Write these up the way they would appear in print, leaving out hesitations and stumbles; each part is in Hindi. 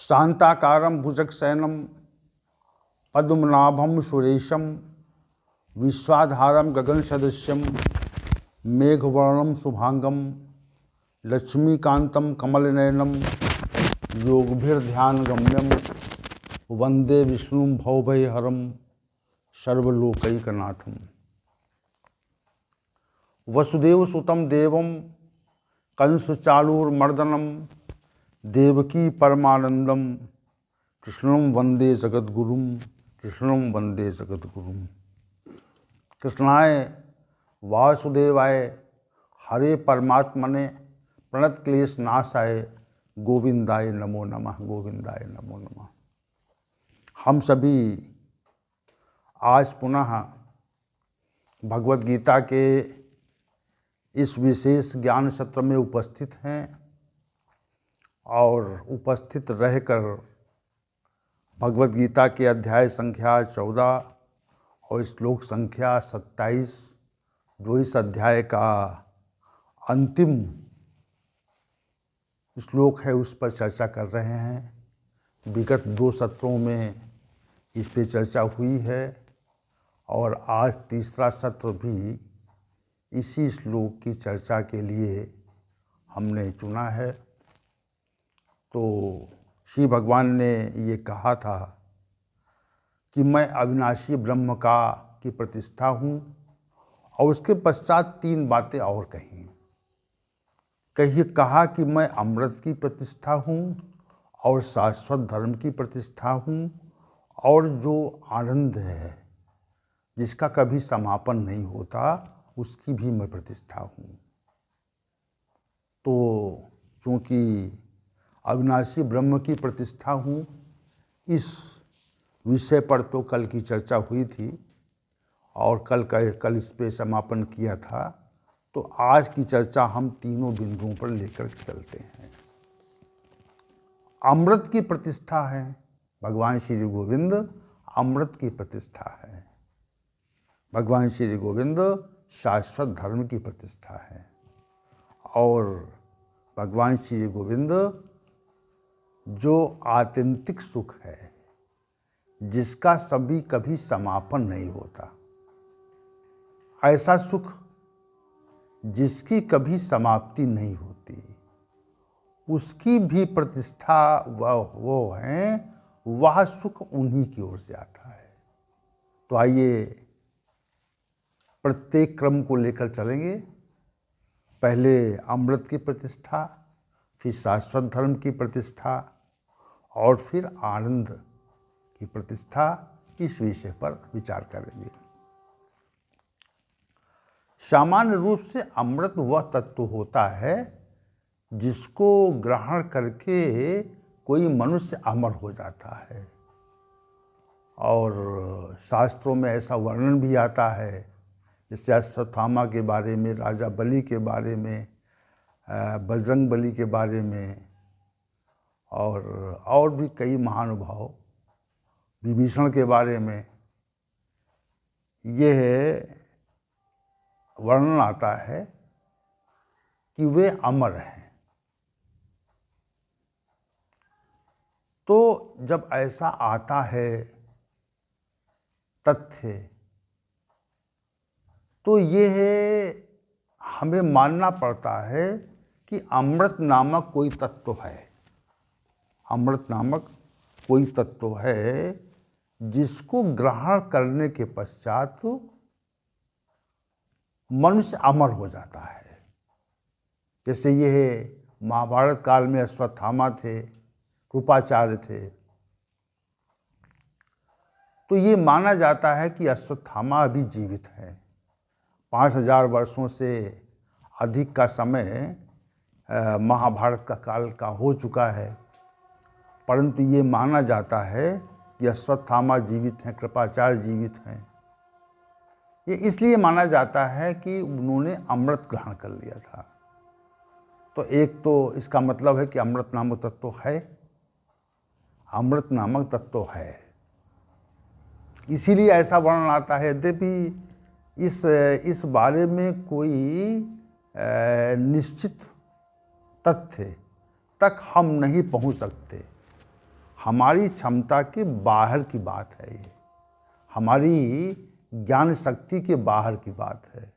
शांताकारं भुजगशयनं पद्मनाभं सुरेशं विश्वाधारं गगनसदृशं मेघवर्णं शुभांगं लक्ष्मीकान्तं कमलनयनं योगभिर्ध्यानगम्यं वंदे विष्णुं भवभयहरं सर्वलोकैकनाथं। वसुदेवसुतं देवं कंसचाणूरमर्दनं देवकी परमानंदम कृष्णं वंदे जगद्गुरुं कृष्णं वंदे जगद्गुरुं। कृष्णाय वासुदेवाय हरे परमात्मने प्रणत क्लेश नाशाय गोविंदाय नमो नमः, गोविंदाय नमो नमः। हम सभी आज पुनः भगवद गीता के इस विशेष ज्ञान सत्र में उपस्थित हैं और उपस्थित रहकर भगवद गीता के अध्याय संख्या 14 और श्लोक संख्या 27 जो इस अध्याय का अंतिम श्लोक है उस पर चर्चा कर रहे हैं। विगत 2 सत्रों में इस पे चर्चा हुई है और आज तीसरा सत्र भी इसी श्लोक की चर्चा के लिए हमने चुना है। तो श्री भगवान ने ये कहा था कि मैं अविनाशी ब्रह्म की प्रतिष्ठा हूँ, और उसके पश्चात 3 बातें और कहा कि मैं अमृत की प्रतिष्ठा हूँ और शाश्वत धर्म की प्रतिष्ठा हूँ और जो आनंद है जिसका कभी समापन नहीं होता उसकी भी मैं प्रतिष्ठा हूँ। तो चूँकि अविनाशी ब्रह्म की प्रतिष्ठा हूँ, इस विषय पर तो कल की चर्चा हुई थी और कल इस पे समापन किया था। तो आज की चर्चा हम तीनों बिंदुओं पर लेकर चलते हैं। अमृत की प्रतिष्ठा है, भगवान श्री गोविंद अमृत की प्रतिष्ठा है। भगवान श्री गोविंद शाश्वत धर्म की प्रतिष्ठा है और भगवान श्री गोविंद जो आत्यंतिक सुख है जिसका कभी समापन नहीं होता, ऐसा सुख जिसकी कभी समाप्ति नहीं होती, उसकी भी प्रतिष्ठा वो है, वह सुख उन्हीं की ओर से आता है। तो आइए प्रत्येक क्रम को लेकर चलेंगे। पहले अमृत की प्रतिष्ठा, फिर शाश्वत धर्म की प्रतिष्ठा और फिर आनंद की प्रतिष्ठा, इस विषय पर विचार करेंगे। सामान्य रूप से अमृत वह तत्व होता है जिसको ग्रहण करके कोई मनुष्य अमर हो जाता है, और शास्त्रों में ऐसा वर्णन भी आता है, जैसे अश्वत्थामा के बारे में, राजा बलि के बारे में, बजरंग बली के बारे में और भी कई महानुभाव, विभीषण के बारे में यह वर्णन आता है कि वे अमर हैं। तो जब ऐसा आता है तथ्य, तो यह हमें मानना पड़ता है कि अमृत नामक कोई तत्व है, अमृत नामक कोई तत्व है जिसको ग्रहण करने के पश्चात मनुष्य अमर हो जाता है। जैसे यह महाभारत काल में अश्वत्थामा थे, कृपाचार्य थे। तो ये माना जाता है कि अश्वत्थामा अभी जीवित है। 5000 वर्षों से अधिक का समय महाभारत का काल का हो चुका है, परंतु ये माना जाता है कि अश्वत्थामा जीवित हैं, कृपाचार्य जीवित हैं। ये इसलिए माना जाता है कि उन्होंने अमृत ग्रहण कर लिया था। तो एक तो इसका मतलब है कि अमृत नामक तत्व है, अमृत नामक तत्व है, इसीलिए ऐसा वर्णन आता है। यद्यपि इस बारे में कोई निश्चित तथ्य तक हम नहीं पहुंच सकते, हमारी क्षमता के बाहर की बात है ये, हमारी ज्ञान शक्ति के बाहर की बात है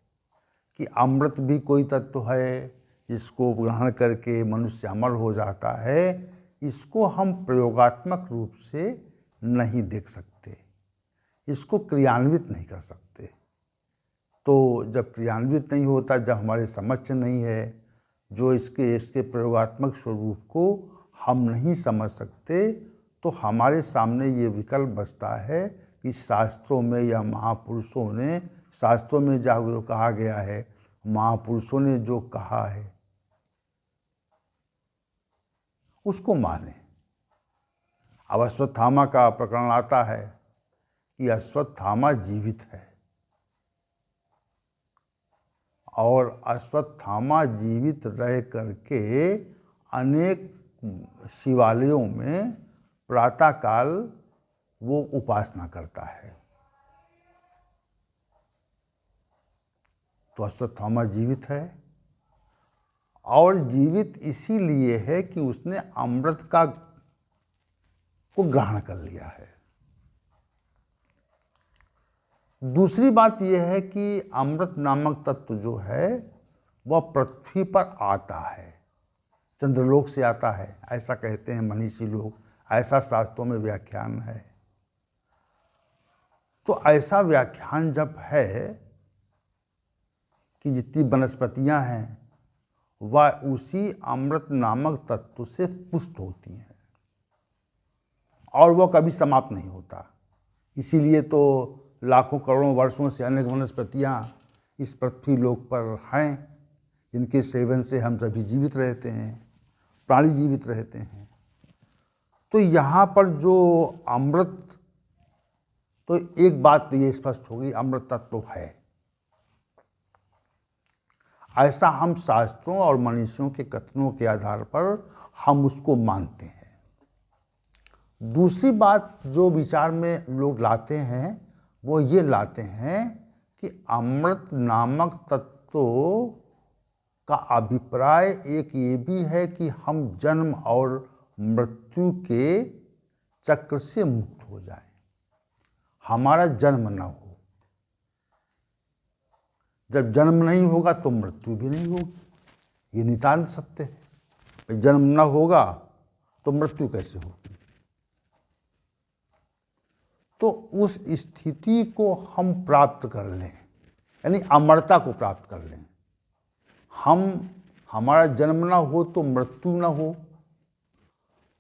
कि अमृत भी कोई तत्व है जिसको ग्रहण करके मनुष्य अमर हो जाता है। इसको हम प्रयोगात्मक रूप से नहीं देख सकते, इसको क्रियान्वित नहीं कर सकते। तो जब क्रियान्वित नहीं होता, जब हमारे समझ नहीं है, जो इसके प्रयोगात्मक स्वरूप को हम नहीं समझ सकते, तो हमारे सामने ये विकल्प बचता है कि शास्त्रों में या महापुरुषों ने, शास्त्रों में जो कहा गया है, महापुरुषों ने जो कहा है, उसको माने। अब अश्वत्थामा का प्रकरण आता है कि अश्वत्थामा जीवित है, और अश्वत्थामा जीवित रह करके अनेक शिवालयों में प्रातःकाल वो उपासना करता है। तो अश्वत्थामा जीवित है, और जीवित इसीलिए है कि उसने अमृत को ग्रहण कर लिया है। दूसरी बात यह है कि अमृत नामक तत्व जो है वह पृथ्वी पर आता है, चंद्रलोक से आता है, ऐसा कहते हैं मनीषी लोग, ऐसा शास्त्रों में व्याख्यान है। तो ऐसा व्याख्यान जब है कि जितनी वनस्पतियां हैं वह उसी अमृत नामक तत्व से पुष्ट होती हैं, और वह कभी समाप्त नहीं होता। इसीलिए तो लाखों करोड़ों वर्षों से अनेक वनस्पतियां इस पृथ्वी लोक पर हैं, जिनके सेवन से हम सभी जीवित रहते हैं, प्राणी जीवित रहते हैं। तो यहाँ पर जो अमृत, तो एक बात ये स्पष्ट होगी, अमृत तत्व है, ऐसा हम शास्त्रों और मनीषियों के कथनों के आधार पर हम उसको मानते हैं। दूसरी बात जो विचार में लोग लाते हैं वो ये लाते हैं कि अमृत नामक तत्व का अभिप्राय एक ये भी है कि हम जन्म और मृत्यु के चक्र से मुक्त हो जाएं, हमारा जन्म न हो। जब जन्म नहीं होगा तो मृत्यु भी नहीं होगी, ये नितांत सत्य है। जन्म न होगा तो मृत्यु कैसे होगी? तो उस स्थिति को हम प्राप्त कर लें, यानी अमरता को प्राप्त कर लें। हमारा जन्म न हो तो मृत्यु न हो,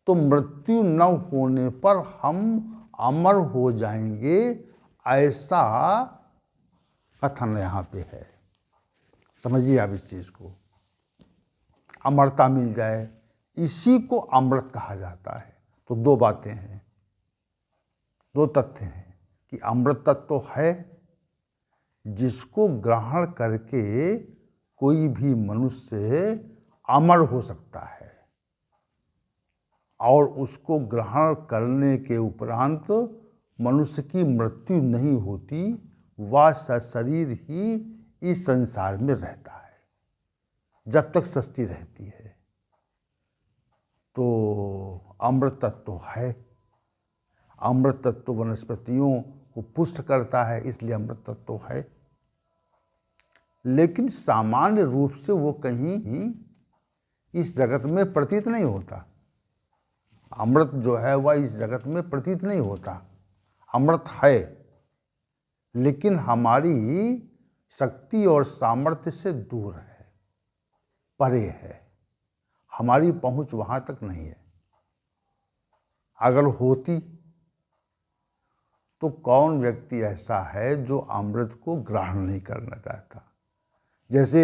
तो मृत्यु न होने पर हम अमर हो जाएंगे, ऐसा कथन यहाँ पे है। समझिए आप इस चीज़ को, अमरता मिल जाए, इसी को अमृत कहा जाता है। तो दो बातें हैं, दो तथ्य हैं कि अमृत तत्व है जिसको ग्रहण करके कोई भी मनुष्य अमर हो सकता है, और उसको ग्रहण करने के उपरांत मनुष्य की मृत्यु नहीं होती, वह सशरीर ही इस संसार में रहता है जब तक सृष्टि रहती है। तो अमृत तत्व है, अमृत तत्व वनस्पतियों को पुष्ट करता है, इसलिए अमृत तत्व है। लेकिन सामान्य रूप से वो कहीं ही इस जगत में प्रतीत नहीं होता। अमृत जो है वह इस जगत में प्रतीत नहीं होता। अमृत है, लेकिन हमारी शक्ति और सामर्थ्य से दूर है, परे है, हमारी पहुंच वहां तक नहीं है। अगर होती तो कौन व्यक्ति ऐसा है जो अमृत को ग्रहण नहीं करना चाहता? जैसे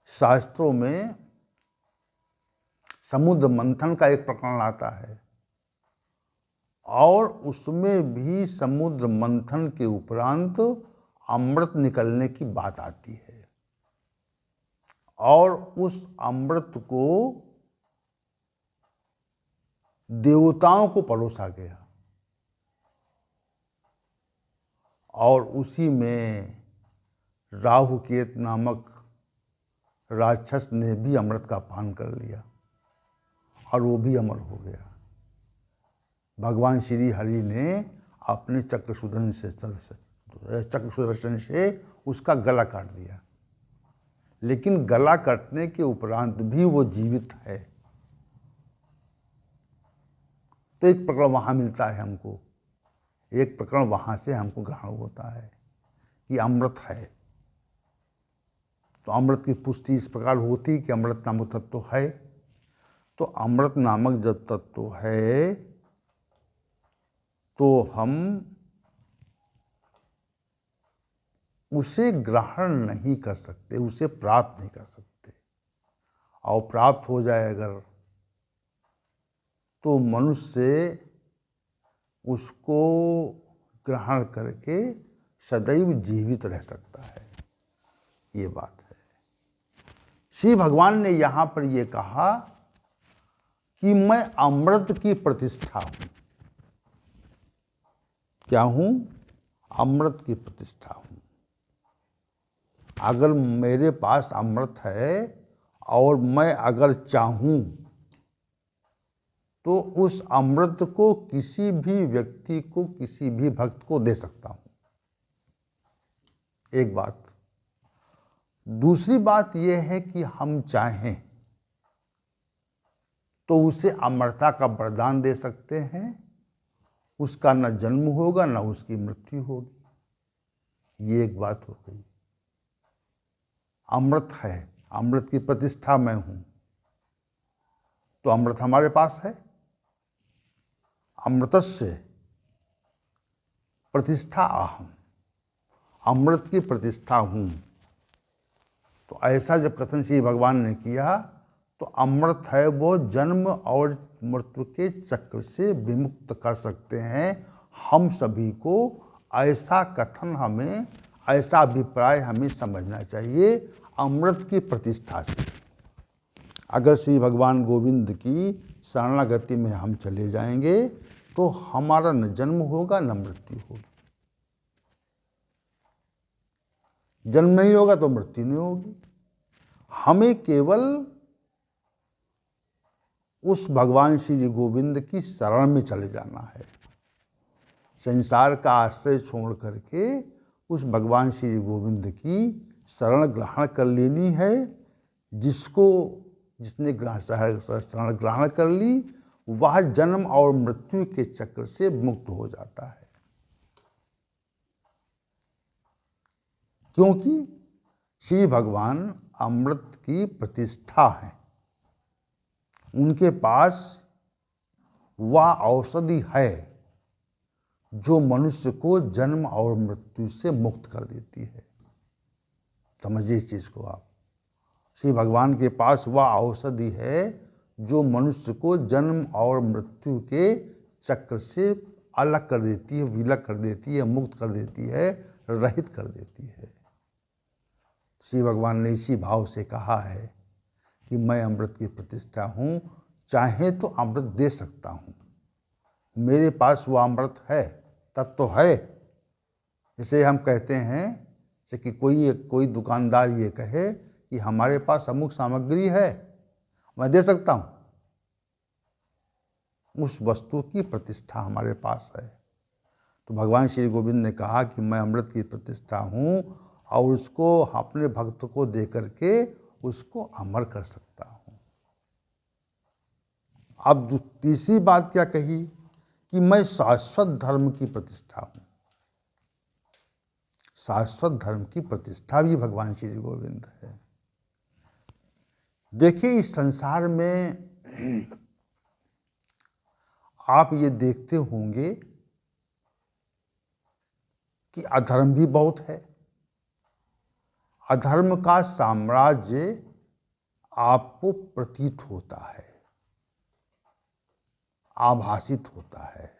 शास्त्रों में समुद्र मंथन का एक प्रकरण आता है, और उसमें भी समुद्र मंथन के उपरांत अमृत निकलने की बात आती है, और उस अमृत को देवताओं को परोसा गया, और उसी में राहुकेत नामक राक्षस ने भी अमृत का पान कर लिया, और वो भी अमर हो गया। भगवान श्री हरि ने अपने चक्र सुदर्शन से उसका गला काट दिया, लेकिन गला कटने के उपरांत भी वो जीवित है। तो एक प्रकरण वहाँ मिलता है हमको, एक प्रकरण वहाँ से हमको ग्रहण होता है कि अमृत है। तो अमृत की पुष्टि इस प्रकार होती कि अमृत नामक तत्व है। तो अमृत नामक जब तत्व है तो हम उसे ग्रहण नहीं कर सकते, उसे प्राप्त नहीं कर सकते। और प्राप्त हो जाए अगर तो मनुष्य उसको ग्रहण करके सदैव जीवित रह सकता है। ये बात है। श्री भगवान ने यहाँ पर ये कहा कि मैं अमृत की प्रतिष्ठा हूँ। क्या हूँ? अमृत की प्रतिष्ठा हूँ। अगर मेरे पास अमृत है और मैं अगर चाहूँ तो उस अमृत को किसी भी व्यक्ति को, किसी भी भक्त को दे सकता हूँ। एक बात। दूसरी बात यह है कि हम चाहें तो उसे अमरता का वरदान दे सकते हैं। उसका न जन्म होगा न उसकी मृत्यु होगी। ये एक बात हो गई। अमृत है, अमृत की प्रतिष्ठा मैं हूं, तो अमृत हमारे पास है। अमृतस्य प्रतिष्ठा अहम, अमृत की प्रतिष्ठा हूं। तो ऐसा जब कथन श्री भगवान ने किया तो अमृत है वो जन्म और मृत्यु के चक्र से विमुक्त कर सकते हैं हम सभी को। ऐसा कथन हमें, ऐसा अभिप्राय हमें समझना चाहिए अमृत की प्रतिष्ठा से। अगर श्री भगवान गोविंद की शरणागति में हम चले जाएंगे तो हमारा न जन्म होगा न मृत्यु होगी। जन्म नहीं होगा तो मृत्यु नहीं होगी। हमें केवल उस भगवान श्री गोविंद की शरण में चले जाना है। संसार का आश्रय छोड़ करके उस भगवान श्री गोविंद की शरण ग्रहण कर लेनी है। जिसने शरण ग्रहण कर ली वह जन्म और मृत्यु के चक्र से मुक्त हो जाता है। क्योंकि श्री भगवान अमृत की प्रतिष्ठा है। उनके पास वह औषधि है जो मनुष्य को जन्म और मृत्यु से मुक्त कर देती है। समझिए इस चीज को आप। श्री भगवान के पास वह औषधि है जो मनुष्य को जन्म और मृत्यु के चक्र से अलग कर देती है, विलग कर देती है, मुक्त कर देती है, रहित कर देती है। श्री भगवान ने इसी भाव से कहा है कि मैं अमृत की प्रतिष्ठा हूँ, चाहे तो अमृत दे सकता हूँ। मेरे पास वो अमृत है, तत्व है। जैसे हम कहते हैं जैसे कि कोई दुकानदार ये कहे कि हमारे पास अमुक सामग्री है, मैं दे सकता हूँ। उस वस्तु की प्रतिष्ठा हमारे पास है। तो भगवान श्री गोविंद ने कहा कि मैं अमृत की प्रतिष्ठा हूँ और उसको अपने भक्त को दे करके उसको अमर कर सकता हूँ। अब तीसरी बात क्या कही कि मैं शाश्वत धर्म की प्रतिष्ठा हूँ। शाश्वत धर्म की प्रतिष्ठा भी भगवान श्री गोविंद है। देखिए इस संसार में आप ये देखते होंगे कि अधर्म भी बहुत है। अधर्म का साम्राज्य आपको प्रतीत होता है, आभासित होता है,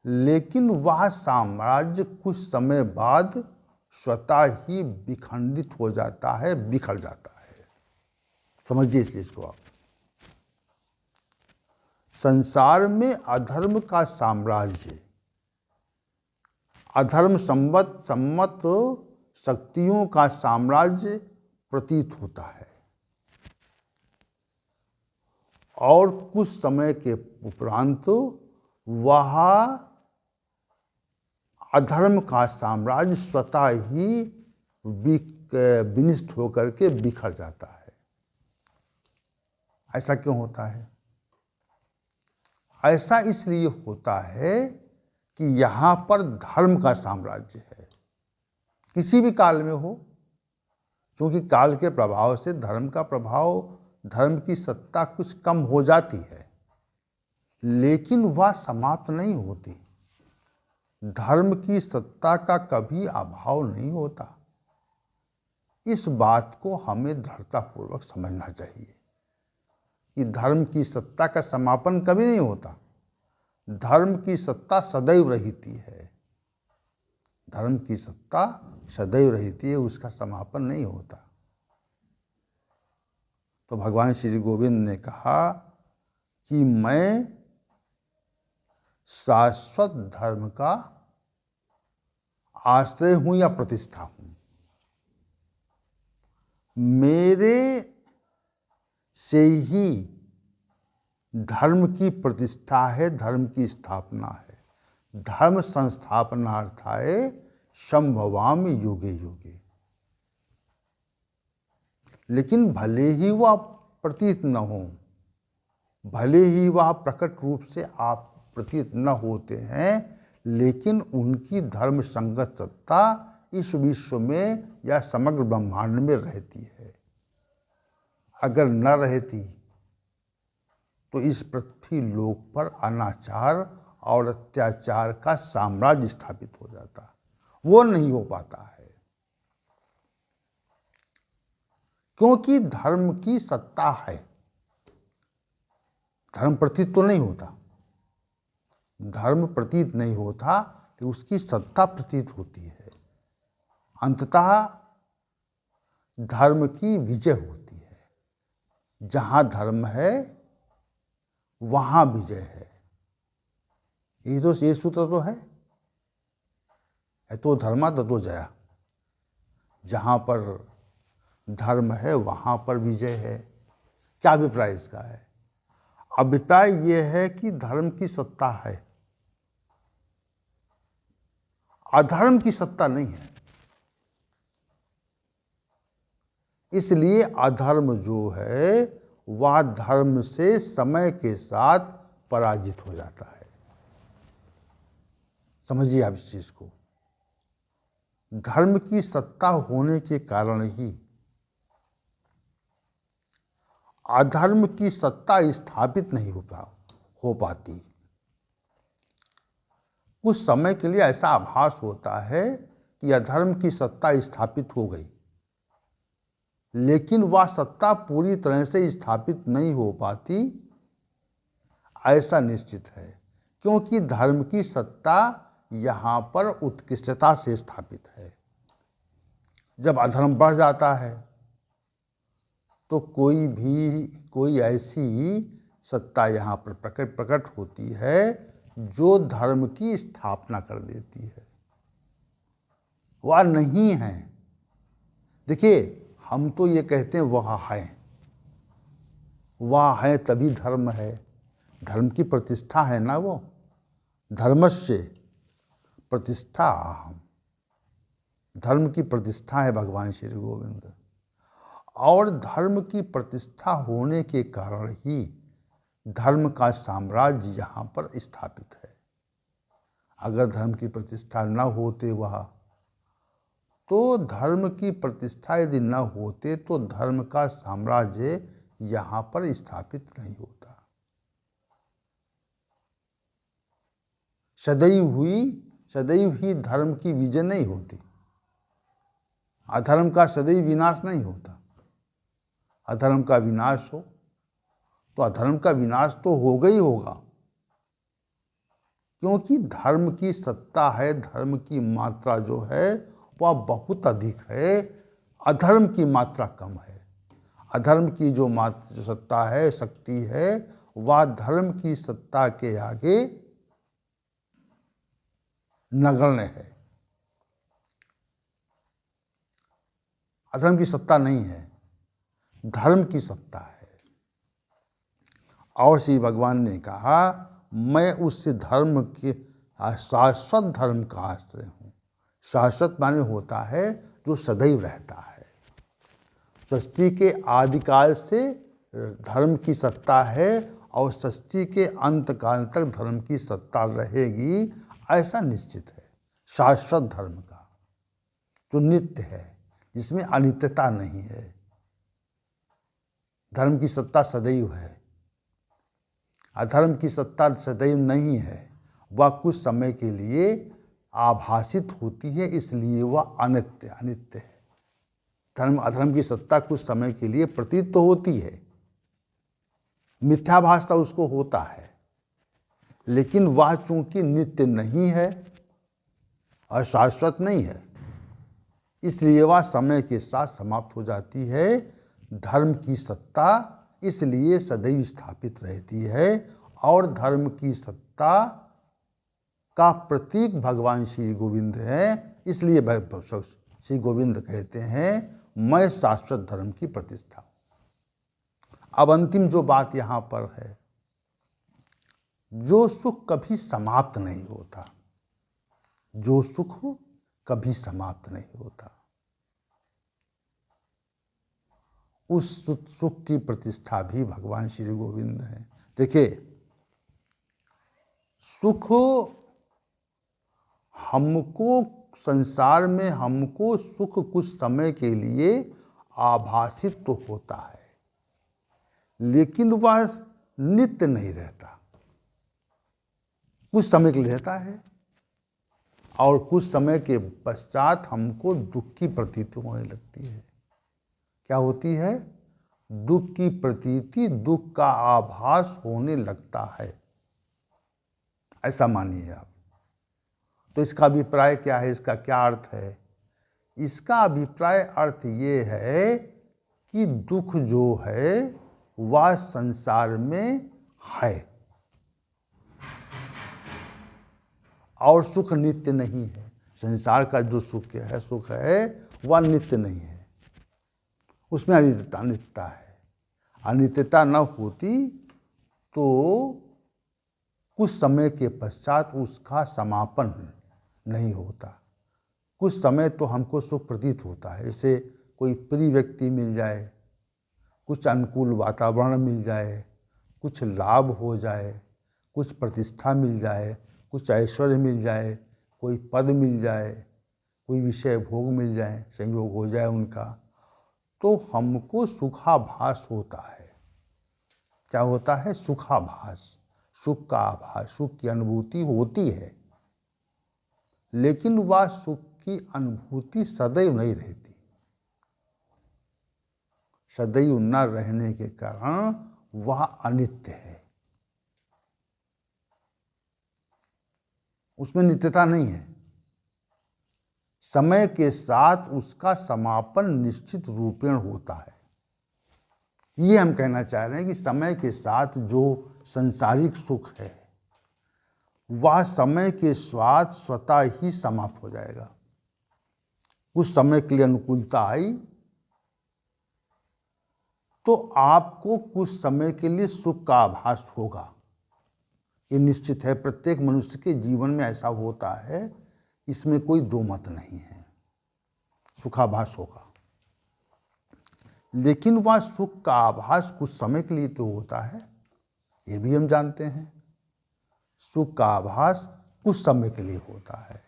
लेकिन वह साम्राज्य कुछ समय बाद स्वतः ही विखंडित हो जाता है, बिखर जाता है। समझिए इस चीज को आप। संसार में अधर्म का साम्राज्य, अधर्म सम्मत शक्तियों का साम्राज्य प्रतीत होता है। और कुछ समय के उपरांत वह अधर्म का साम्राज्य स्वतः ही विनिष्ट होकर के बिखर जाता है। ऐसा क्यों होता है? ऐसा इसलिए होता है कि यहाँ पर धर्म का साम्राज्य है, किसी भी काल में हो, क्योंकि काल के प्रभाव से धर्म का प्रभाव, धर्म की सत्ता कुछ कम हो जाती है, लेकिन वह समाप्त नहीं होती। धर्म की सत्ता का कभी अभाव नहीं होता। इस बात को हमें दृढ़तापूर्वक समझना चाहिए कि धर्म की सत्ता का समापन कभी नहीं होता। धर्म की सत्ता सदैव रहती है। धर्म की सत्ता सदैव रहती है, उसका समापन नहीं होता। तो भगवान श्री गोविंद ने कहा कि मैं शाश्वत धर्म का आश्रय हूं या प्रतिष्ठा हूं। मेरे से ही धर्म की प्रतिष्ठा है, धर्म की स्थापना है। धर्म संस्थापनार्थाय संभवामि युगे युगे। लेकिन भले ही वह प्रतीत न हो, भले ही वह प्रकट रूप से आप प्रतीत न होते हैं, लेकिन उनकी धर्म संगत सत्ता इस विश्व में या समग्र ब्रह्मांड में रहती है। अगर न रहती तो इस पृथ्वी लोक पर अनाचार और अत्याचार का साम्राज्य स्थापित हो जाता। वो नहीं हो पाता है, क्योंकि धर्म की सत्ता है। धर्म प्रतीत तो नहीं होता, धर्म प्रतीत नहीं होता कि उसकी सत्ता प्रतीत होती है। अंततः धर्म की विजय होती है। जहां धर्म है वहां विजय है। ये सूत्र तो है, तो धर्मा ततो जया। जहां पर धर्म है वहां पर विजय है। क्या अभिप्राय इसका है? अभिप्राय यह है कि धर्म की सत्ता है, अधर्म की सत्ता नहीं है। इसलिए अधर्म जो है वह धर्म से समय के साथ पराजित हो जाता है। समझिए आप इस चीज को। धर्म की सत्ता होने के कारण ही अधर्म की सत्ता स्थापित नहीं हो पाती। कुछ समय के लिए ऐसा आभास होता है कि अधर्म की सत्ता स्थापित हो गई, लेकिन वह सत्ता पूरी तरह से स्थापित नहीं हो पाती, ऐसा निश्चित है। क्योंकि धर्म की सत्ता यहाँ पर उत्कृष्टता से स्थापित है। जब अधर्म बढ़ जाता है तो कोई ऐसी सत्ता यहाँ पर प्रकट होती है जो धर्म की स्थापना कर देती है। वह नहीं है। देखिए, हम तो ये कहते हैं वह है तभी धर्म है। धर्म की प्रतिष्ठा है ना वो। धर्मस्य प्रतिष्ठा अहम्। धर्म की प्रतिष्ठा है भगवान श्री गोविंद। और धर्म की प्रतिष्ठा होने के कारण ही धर्म का साम्राज्य यहाँ पर स्थापित है। अगर धर्म की प्रतिष्ठा न होते तो धर्म की प्रतिष्ठा यदि न होते तो धर्म का साम्राज्य यहाँ पर स्थापित नहीं होता। सदैव ही धर्म की विजय नहीं होती। अधर्म का सदैव विनाश नहीं होता। अधर्म का विनाश हो तो अधर्म का विनाश तो होगा ही होगा, क्योंकि धर्म की सत्ता है। धर्म की मात्रा जो है वह बहुत अधिक है, अधर्म की मात्रा कम है। अधर्म की जो सत्ता है, शक्ति है, वह धर्म की सत्ता के आगे नगण्य है। अधर्म की सत्ता नहीं है, धर्म की सत्ता है। और श्री भगवान ने कहा मैं उस धर्म के शाश्वत धर्म का आश्रय हूँ। शाश्वत माने होता है जो सदैव रहता है। सृष्टि के आदिकाल से धर्म की सत्ता है और सृष्टि के अंत काल तक धर्म की सत्ता रहेगी, ऐसा निश्चित है। शाश्वत धर्म का जो नित्य है, जिसमें अनित्यता नहीं है। धर्म की सत्ता सदैव है, अधर्म की सत्ता सदैव नहीं है। वह कुछ समय के लिए आभासित होती है, इसलिए वह अनित्य है। धर्म अधर्म की सत्ता कुछ समय के लिए प्रतीत तो होती है, मिथ्याभासता उसको होता है, लेकिन वह चूंकि नित्य नहीं है और शाश्वत नहीं है, इसलिए वह समय के साथ समाप्त हो जाती है। धर्म की सत्ता इसलिए सदैव स्थापित रहती है और धर्म की सत्ता का प्रतीक भगवान श्री गोविंद है, इसलिए श्री गोविंद कहते हैं मैं शाश्वत धर्म की प्रतिष्ठा हूँ। अब अंतिम जो बात यहाँ पर है, जो सुख कभी समाप्त नहीं होता, जो सुख कभी समाप्त नहीं होता, उस सुख की प्रतिष्ठा भी भगवान श्री गोविंद है। देखिए, सुख हमको संसार में हमको सुख कुछ समय के लिए आभासित तो होता है, लेकिन वह नित्य नहीं रहता। कुछ समय के लिए रहता है और कुछ समय के पश्चात हमको दुख की प्रतीति होने लगती है। क्या होती है? दुख की प्रतीति, दुख का आभास होने लगता है, ऐसा मानिए आप। तो इसका अभिप्राय क्या है? इसका क्या अर्थ है? इसका अभिप्राय अर्थ ये है कि दुख जो है वह संसार में है और सुख नित्य नहीं है। संसार का जो सुख है वह नित्य नहीं है, उसमें अनित्यता है। अनित्यता न होती तो कुछ समय के पश्चात उसका समापन नहीं होता। कुछ समय तो हमको सुख प्रतीत होता है, जैसे कोई प्रिय व्यक्ति मिल जाए, कुछ अनुकूल वातावरण मिल जाए, कुछ लाभ हो जाए, कुछ प्रतिष्ठा मिल जाए, कुछ ऐश्वर्य मिल जाए, कोई पद मिल जाए, कोई विषय भोग मिल जाए, संयोग हो जाए उनका, तो हमको सुखाभास होता है। क्या होता है? सुखाभास, सुख का आभास, सुख की अनुभूति होती है, लेकिन वह सुख की अनुभूति सदैव नहीं रहती। सदैव न रहने के कारण वह अनित्य है, उसमें नित्यता नहीं है। समय के साथ उसका समापन निश्चित रूपेण होता है। ये हम कहना चाह रहे हैं कि समय के साथ जो सांसारिक सुख है वह समय के साथ स्वतः ही समाप्त हो जाएगा। कुछ समय के लिए अनुकूलता आई तो आपको कुछ समय के लिए सुख का आभास होगा, ये निश्चित है। प्रत्येक मनुष्य के जीवन में ऐसा होता है, इसमें कोई दो मत नहीं है, सुखाभास होगा। लेकिन वह सुख का आभास कुछ समय के लिए तो होता है, ये भी हम जानते हैं। सुख का आभास कुछ समय के लिए होता है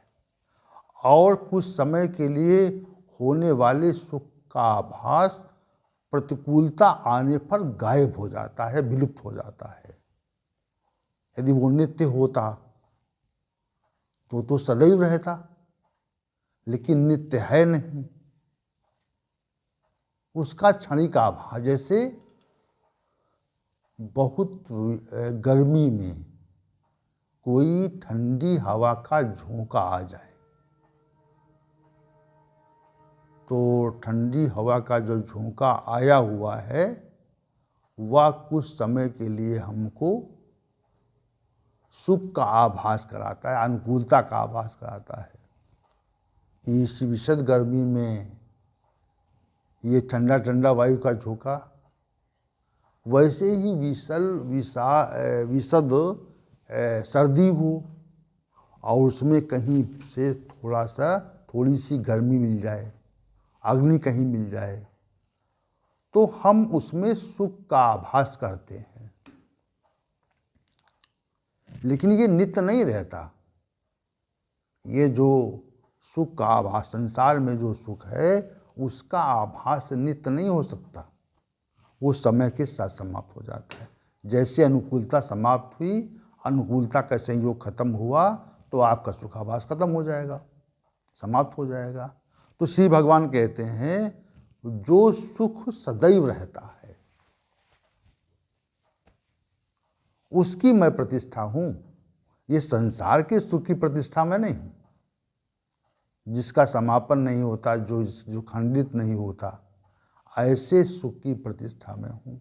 और कुछ समय के लिए होने वाले सुख का आभास प्रतिकूलता आने पर गायब हो जाता है, विलुप्त हो जाता है। यदि वो नित्य होता तो सदैव रहता, लेकिन नित्य है नहीं। उसका क्षणिक आभास, जैसे बहुत गर्मी में कोई ठंडी हवा का झोंका आ जाए तो ठंडी हवा का जो झोंका आया हुआ है वह कुछ समय के लिए हमको सुख का आभास कराता है, अनुकूलता का आभास कराता है। इस विशद गर्मी में ये ठंडा ठंडा वायु का झोंका वैसे ही विशद सर्दी हो और उसमें कहीं से थोड़ी सी गर्मी मिल जाए, अग्नि कहीं मिल जाए, तो हम उसमें सुख का आभास करते हैं। लेकिन ये नित्य नहीं रहता। ये जो सुख का आभास, संसार में जो सुख है, उसका आभास नित्य नहीं हो सकता। वो समय के साथ समाप्त हो जाता है। जैसे अनुकूलता समाप्त हुई, अनुकूलता का संयोग खत्म हुआ, तो आपका सुखाभास खत्म हो जाएगा, समाप्त हो जाएगा। तो श्री भगवान कहते हैं जो सुख सदैव रहता है उसकी मैं प्रतिष्ठा हूँ। ये संसार के सुख की प्रतिष्ठा में नहीं हूँ, जिसका समापन नहीं होता, जो खंडित नहीं होता, ऐसे सुख की प्रतिष्ठा में हूँ।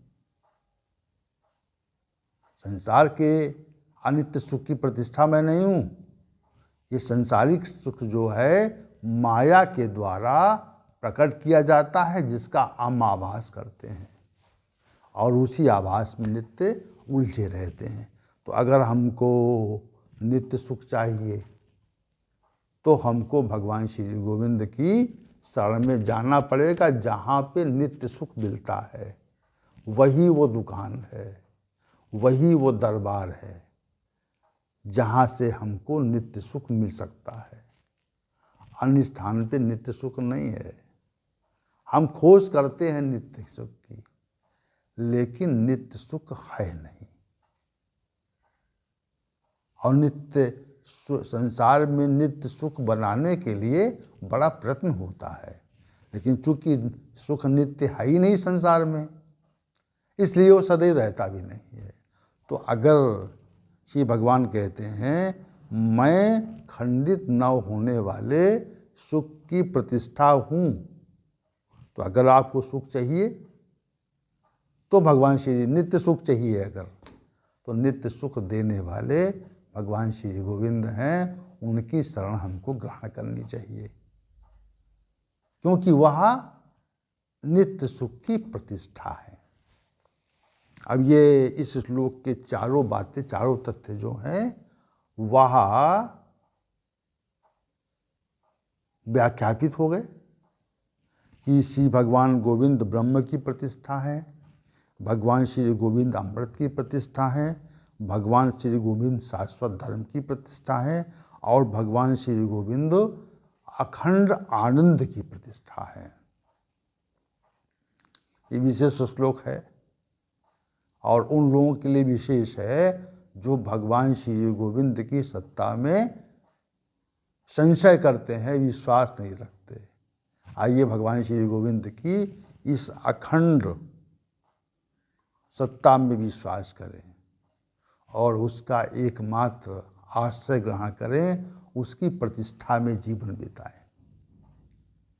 संसार के अनित्य सुख की प्रतिष्ठा में नहीं हूँ। ये संसारिक सुख जो है माया के द्वारा प्रकट किया जाता है, जिसका हम आभास करते हैं और उसी आभास में नित्य उलझे रहते हैं। तो अगर हमको नित्य सुख चाहिए तो हमको भगवान श्री गोविंद की शरण में जाना पड़ेगा। जहाँ पे नित्य सुख मिलता है वही वो दुकान है, वही वो दरबार है जहाँ से हमको नित्य सुख मिल सकता है। अन्य स्थान पे नित्य सुख नहीं है। हम खोज करते हैं नित्य सुख की, लेकिन नित्य सुख है नहीं। और संसार में नित्य सुख बनाने के लिए बड़ा प्रयत्न होता है, लेकिन चूंकि सुख नित्य है ही नहीं संसार में, इसलिए वो सदैव रहता भी नहीं है। तो अगर श्री भगवान कहते हैं मैं खंडित न होने वाले सुख की प्रतिष्ठा हूँ, तो अगर आपको सुख चाहिए तो भगवान श्री नित्य सुख चाहिए अगर, तो नित्य सुख देने वाले भगवान श्री गोविंद हैं। उनकी शरण हमको ग्रहण करनी चाहिए, क्योंकि वह नित्य सुख की प्रतिष्ठा है। अब ये इस श्लोक के चारों बातें, चारों तथ्य जो हैं वह व्याख्यापित हो गए कि श्री भगवान गोविंद ब्रह्म की प्रतिष्ठा है, भगवान श्री गोविंद अमृत की प्रतिष्ठा है, भगवान श्री गोविंद शाश्वत धर्म की प्रतिष्ठा है, और भगवान श्री गोविंद अखंड आनंद की प्रतिष्ठा है। ये विशेष श्लोक है और उन लोगों के लिए विशेष है जो भगवान श्री गोविंद की सत्ता में संशय करते हैं, विश्वास नहीं रखते। आइए भगवान श्री गोविंद की इस अखंड सत्ता में विश्वास करें और उसका एकमात्र आश्रय ग्रहण करें, उसकी प्रतिष्ठा में जीवन बिताएं।